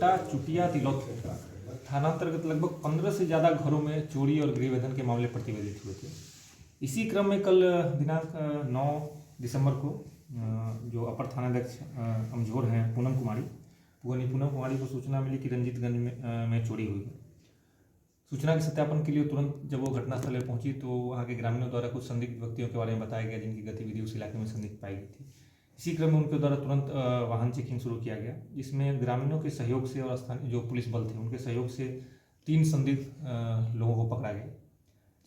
नौहट्टा चुटिया तिलौथू थाना अंतर्गत लगभग 15 से ज़्यादा घरों में चोरी और गृहवेधन के मामले प्रतिवेदित हुए थे। इसी क्रम में कल दिनांक 9 दिसंबर को जो अपर थानाध्यक्ष अमझोर हैं पूनम कुमारी को सूचना मिली कि रंजीतगंज में चोरी हुई है। सूचना के सत्यापन के लिए तुरंत जब वो घटनास्थल पर पहुंची तो वहाँ के ग्रामीणों द्वारा कुछ संदिग्ध व्यक्तियों के बारे में बताया गया जिनकी गतिविधि उस इलाके में संदिग्ध पाई गई थी। इसी क्रम में उनके द्वारा तुरंत वाहन चेकिंग शुरू किया गया, जिसमें ग्रामीणों के सहयोग से और स्थानीय जो पुलिस बल थे उनके सहयोग से 3 संदिग्ध लोगों को पकड़ा गया,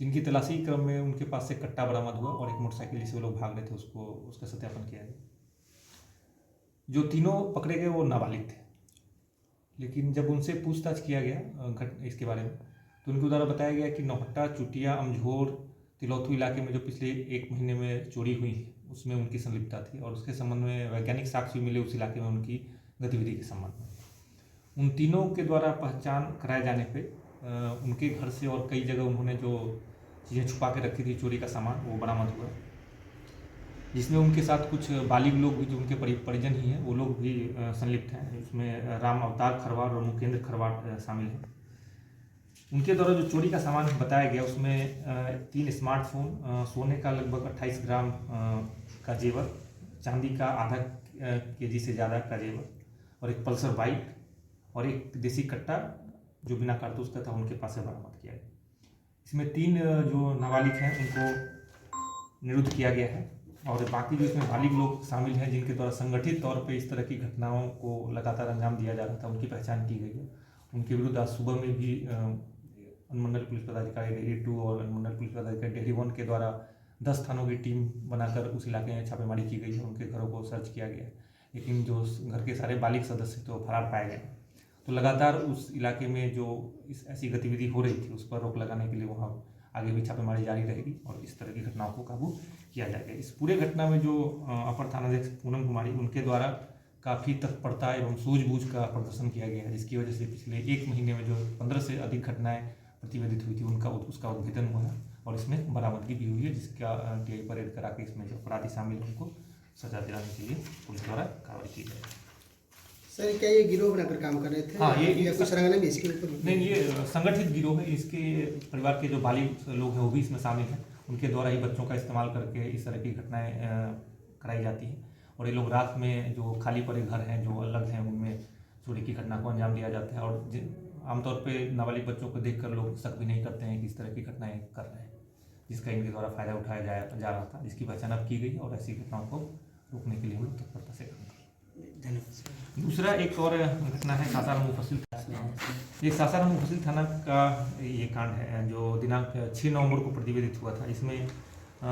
जिनकी तलाशी क्रम में उनके पास से कट्टा बरामद हुआ और एक मोटरसाइकिल जिससे वो लोग भाग रहे थे उसका सत्यापन किया गया। जो तीनों पकड़े गए वो नाबालिग थे, लेकिन जब उनसे पूछताछ किया गया इसके बारे में तो उनके द्वारा बताया गया कि नौहट्टा चुटिया अमझोर तिलौथू इलाके में जो पिछले 1 महीने में चोरी हुई उसमें उनकी संलिप्तता थी और उसके संबंध में वैज्ञानिक साक्ष्य मिले उस इलाके में उनकी गतिविधि के संबंध में। उन तीनों के द्वारा पहचान कराए जाने पे उनके घर से और कई जगह उन्होंने जो चीज़ें छुपा के रखी थी चोरी का सामान वो बरामद हुआ, जिसमें उनके साथ कुछ बालिग लोग भी जो उनके परिजन ही हैं वो लोग भी संलिप्त हैं। इसमें राम अवतार खरवाड़ और मुकेंद्र खरवाड़ शामिल हैं। उनके द्वारा जो चोरी का सामान बताया गया उसमें 3 स्मार्टफोन, सोने का लगभग 28 ग्राम का जेवर, चांदी का आधा केजी से ज़्यादा का जेवर और एक पल्सर बाइक और एक देसी कट्टा जो बिना कारतूस का था उनके पास से बरामद किया गया। इसमें 3 जो नाबालिग हैं उनको निरुद्ध किया गया है और बाकी जो इसमें बालिग लोग शामिल हैं जिनके द्वारा संगठित तौर पर इस तरह की घटनाओं को लगातार अंजाम दिया जा रहा था उनकी पहचान की गई है। उनके विरुद्ध आज सुबह में भी अनुमंडल पुलिस पदाधिकारी डेहरी 2 और अनुमंडल पुलिस पदाधिकारी डेहरी 1 के द्वारा 10 थानों की टीम बनाकर उस इलाके में छापेमारी की गई है। उनके घरों को सर्च किया गया, लेकिन जो घर के सारे बालिग सदस्य थे वो फरार पाए गए। तो लगातार उस इलाके में जो ऐसी गतिविधि हो रही थी उस पर रोक लगाने के लिए वहाँ आगे भी छापेमारी जारी रहेगी और इस तरह की घटनाओं को काबू किया जाएगा। इस पूरे घटना में जो अपर थानाध्यक्ष पूनम कुमारी उनके द्वारा काफ़ी तत्परता एवं सूझबूझ का प्रदर्शन किया गया है, जिसकी वजह से पिछले 1 महीने में जो 15 से अधिक घटनाएं प्रतिवेदित हुई थी उसका उद्भेदन हुआ है और इसमें बरामदगी भी हुई है, जिसका टीआई परेड करा के इसमें जो अपराधी शामिल है उनको सजा दिलाने के लिए पुलिस द्वारा कार्रवाई की जाएगी। सर क्या ये गिरोह बनाकर काम कर रहे थे? हाँ, ये कुछ रंगना भी इसके ऊपर नहीं, ये संगठित गिरोह है। इसके परिवार के जो बालिग लोग हैं वो भी इसमें शामिल हैं। उनके द्वारा ही बच्चों का इस्तेमाल करके इस तरह की घटनाएं कराई जाती हैं और ये लोग रात में जो खाली पड़े घर हैं जो अलग हैं उनमें चोरी की घटना को अंजाम दिया जाता है और आमतौर पे नाबालिग बच्चों को देखकर लोग शक भी नहीं करते हैं कि इस तरह की घटनाएं कर रहे हैं, जिसका इनके द्वारा फायदा उठाया जा रहा था, जिसकी पहचान अब की गई और ऐसी घटनाओं को रोकने के लिए हम लोग तत्परता से काम कर रहे हैं। दूसरा एक और घटना है सासाराम मुफस्सिल थाना। ये सासाराम मुफस्सिल थाना का ये कांड है जो दिनांक 6 नवंबर को प्रतिवेदित हुआ था। इसमें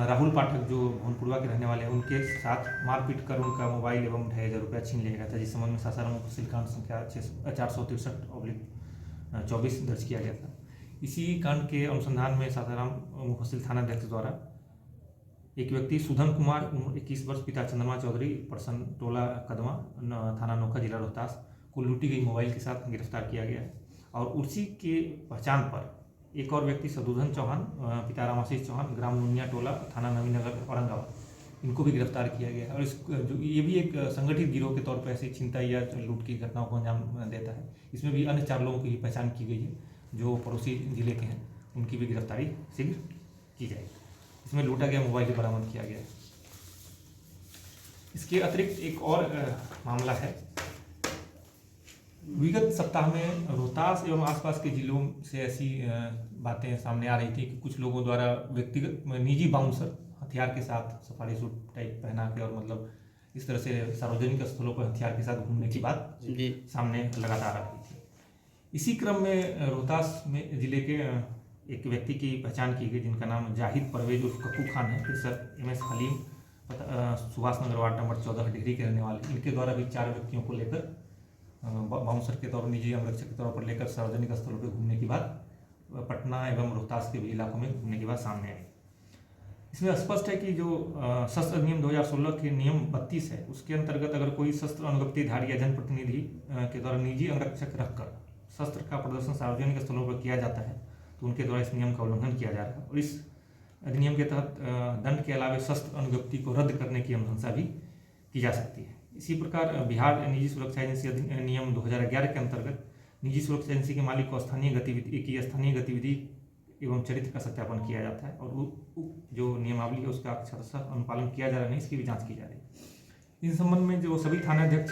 राहुल पाठक जो भोनपुरवा के रहने वाले हैं उनके साथ मारपीट कर उनका मोबाइल एवं 2500 रुपया छीन लिया गया था, जिस संबंध में सासाराम मुफस्सिल कांड संख्या 463/24 दर्ज किया गया था। इसी कांड के अनुसंधान में सासाराम मुफस्सिल थानाध्यक्ष द्वारा एक व्यक्ति सुधन कुमार उम्र 21 वर्ष पिता चंद्रमा चौधरी पर्सन टोला कदमा थाना नोखा जिला रोहतास को लूटी गई मोबाइल के साथ गिरफ्तार किया गया है और उसी के पहचान पर एक और व्यक्ति सदुधन चौहान पिता रामाशीष चौहान ग्राम नुनिया टोला थाना नवीनगर औरंगाबाद इनको भी गिरफ्तार किया गया है और ये भी एक संगठित गिरोह के तौर पर ऐसी छिनताई या लूट की घटनाओं को अंजाम देता है। इसमें भी अन्य 4 लोगों की पहचान की गई है जो पड़ोसी जिले के हैं, उनकी भी गिरफ्तारी शीघ्र की जाएगी। इसमें लूटा गया मोबाइल भी बरामद किया गया है। इसके अतिरिक्त एक और मामला है। विगत सप्ताह में रोहतास एवं आसपास के जिलों से ऐसी बातें सामने आ रही थी कि कुछ लोगों द्वारा व्यक्तिगत निजी बाउंसर हथियार के साथ सफारी सूट टाइप पहना के और मतलब इस तरह से सार्वजनिक स्थलों पर हथियार के साथ घूमने की बात सामने लगातार आ रही थी। इसी क्रम में रोहतास में जिले के एक व्यक्ति की पहचान की गई जिनका नाम जाहिद परवेज उर्फ कक्कू खान है, फिर sir MS haleem Subhash Nagar ward number 14 degree के रहने वाले। इनके द्वारा भी 4 व्यक्तियों को लेकर बाउंसर के तौर पर निजी अंगरक्षक के तौर पर लेकर सार्वजनिक स्थलों पर घूमने की बात पटना एवं रोहतास के भी इलाकों में घूमने की बात सामने आई। इसमें स्पष्ट है कि जो शस्त्र अधिनियम 2016 के नियम 32 है उसके अंतर्गत अगर कोई शस्त्र अनुगतिधारी या जनप्रतिनिधि के द्वारा निजी अंगरक्षक रखकर शस्त्र का प्रदर्शन सार्वजनिक स्थलों पर किया जाता है तो उनके द्वारा इस नियम का उल्लंघन किया जा रहा है और इस अधिनियम के तहत दंड के अलावा शस्त्र अनुज्ञप्ति को रद्द करने की अनुशंसा भी की जा सकती है। इसी प्रकार बिहार निजी सुरक्षा एजेंसी नियम 2011 के अंतर्गत निजी सुरक्षा एजेंसी के मालिक को स्थानीय गतिविधि एवं चरित्र का सत्यापन किया जाता है, और जो नियमावली है उसका अक्षरशः अनुपालन किया जा रहा है, इसकी भी जाँच की जा रही है। इस संबंध में जो सभी थानाध्यक्ष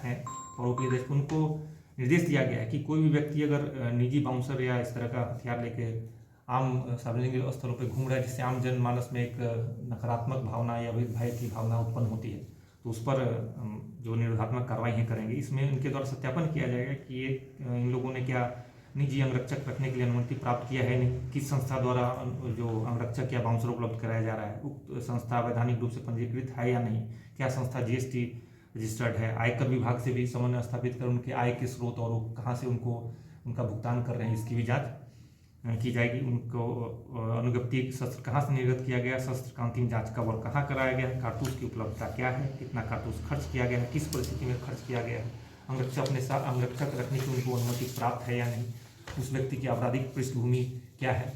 हैं और ओपी अध्यक्ष, उनको निर्देश दिया गया है कि कोई भी व्यक्ति अगर निजी बाउंसर या इस तरह का हथियार लेके आम सार्वजनिक स्थलों पर घूम रहा है, जिससे आम जनमानस में एक नकारात्मक भावना या भय की भावना उत्पन्न होती है, तो उस पर जो निरोधात्मक कार्रवाई करेंगे। इसमें उनके द्वारा सत्यापन किया जाएगा कि ये इन लोगों ने क्या निजी अंगरक्षक रखने के लिए अनुमति प्राप्त किया है, नहीं, किस संस्था द्वारा जो अंगरक्षक या बाउंसर उपलब्ध कराया जा रहा है, उक्त संस्था वैधानिक रूप से पंजीकृत है या नहीं, क्या संस्था जीएसटी रजिस्टर्ड है, आयकर विभाग से भी समन्वय स्थापित कर उनके आय के स्रोत और कहाँ से उनका भुगतान कर रहे हैं, इसकी भी जाँच की जाएगी। उनको अनुज्ञप्ति शस्त्र कहाँ से निर्गत किया गया, शस्त्र का अंतिम जाँच कब और कहाँ कराया गया, कारतूस की उपलब्धता क्या है, कितना कारतूस खर्च किया गया है, किस परिस्थिति में खर्च किया गया है, अंगरक्षक अपने साथ अंगरक्षक रखने की उनको अनुमति प्राप्त है या नहीं, उस व्यक्ति की आपराधिक पृष्ठभूमि क्या है,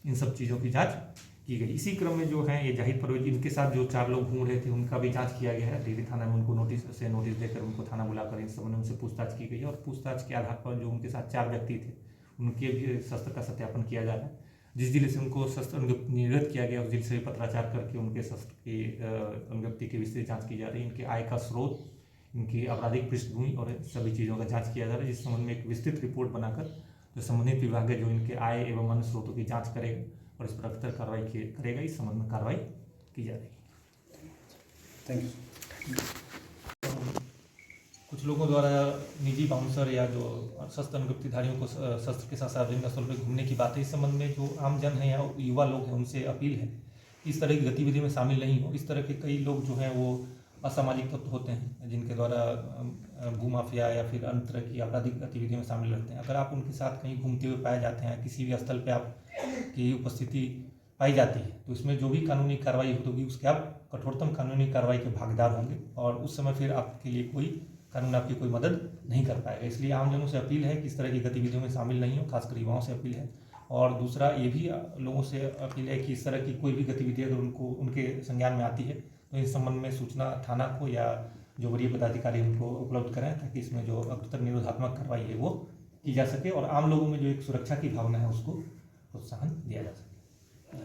इन सब चीज़ों की जाँच की गई। इसी क्रम में जो है ये जाहिद परवेज, इनके साथ जो 4 लोग घूम रहे थे, उनका भी जाँच किया गया है। टिहरी थाना में उनको नोटिस देकर उनको थाना बुलाकर इस संबंध में उनसे पूछताछ की गई है, और पूछताछ के आधार पर जो उनके साथ 4 व्यक्ति थे उनके भी शस्त्र का सत्यापन किया जा रहा है। जिस जिले से उनको शस्त्र निर्गत किया गया उस जिले से भी पत्राचार करके उनके शस्त्र की अनुज्ञप्ति की विस्तृत जाँच की जा रही है। इनके आय का स्रोत, इनकी आपराधिक पृष्ठभूमि और सभी चीज़ों का जाँच किया जा रहा है, जिस संबंध में एक विस्तृत रिपोर्ट बनाकर जो संबंधित विभाग है जो इनके आय एवं अन्य स्रोतों की जाँच करेगा और इस पर अख्तर कार्रवाई करेगा। इस संबंध में कार्रवाई की जा रही है। Thank you. कुछ लोगों द्वारा निजी बाउंसर या जो शस्त्र अनुज्ञप्तिधारियों को शस्त्र के साथ सार्वजनिक स्थल पर घूमने की बात है, इस संबंध में जो आम जन है या युवा लोग हैं उनसे अपील है इस तरह की गतिविधि में शामिल नहीं हो। इस तरह के कई लोग जो हैं वो असामाजिक तत्व होते हैं जिनके द्वारा भूमाफिया या फिर अन्य तरह की आपराधिक गतिविधियों में शामिल रहते हैं। अगर आप उनके साथ कहीं घूमते हुए पाए जाते हैं, किसी भी स्थल पर आपकी उपस्थिति पाई जाती है, तो इसमें जो भी कानूनी कार्रवाई होगी उसके आप कठोरतम कानूनी कार्रवाई के भागीदार होंगे, और उस समय फिर आपके लिए कोई कानून आपकी कोई मदद नहीं कर पाएगा। इसलिए आमजनों से अपील है कि इस तरह की गतिविधियों में शामिल नहीं हो, खासकर युवाओं से अपील है। और दूसरा ये भी लोगों से अपील है कि इस तरह की कोई भी गतिविधि अगर उनके संज्ञान में आती है तो इस संबंध में सूचना थाना को या जो वरीय पदाधिकारी उनको उपलब्ध करें, ताकि इसमें जो अग्रतर निरोधात्मक कार्रवाई है वो की जा सके और आम लोगों में जो एक सुरक्षा की भावना है उसको प्रोत्साहन दिया जा सके।